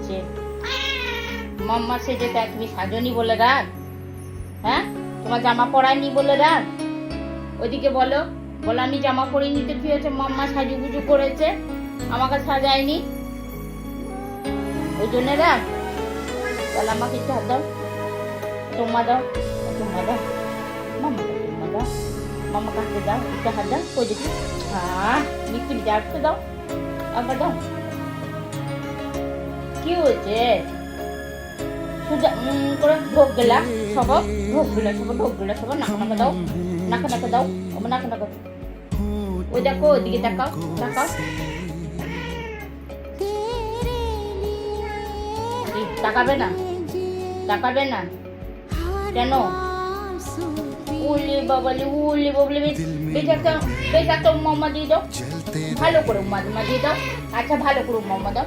সেজেছে, মাম্মা সেজে তাই তুমি সাজনি বলে রাখ? হ্যাঁ, তোমার জামা পরায়নি বলে রাখ? ওইদিকে বলো, বলো আমি জামা পরিনি তো কি হয়েছে, মাম্মা সাজুগুজু করেছে, আমাকে সাজায়নি, ওই জন্য রাখ। তাহলে আমাকে একটু হাত দাও, তোমা দাও, তোমা দাও, মাম্মাকে তোমা দাও, মাম্মা কাছে দাও, একটু হাত দাও, ওই দেখি। হ্যাঁ, মিষ্টি যাচ্ছে দাও, আবার দাও। কি হয়েছে? সোজা করে ঢোক গেলা সব, ঢোক গেলা সব, ঢোক গেলা সব, নাকা নাকা দাও, নাকা নাকা দাও, আমার নাকা নাকা। ওই দেখো, ওইদিকে তাকাও, তাকাও। তাকাবে না, তাকাবে না কেন? উলি বাবালি, উলি বাবলি, বেশ একটা মাম্মা দিয়ে দাও, ভালো করে উম্মা দিয়ে দাও। আচ্ছা, ভালো করে মাম্মা দাও।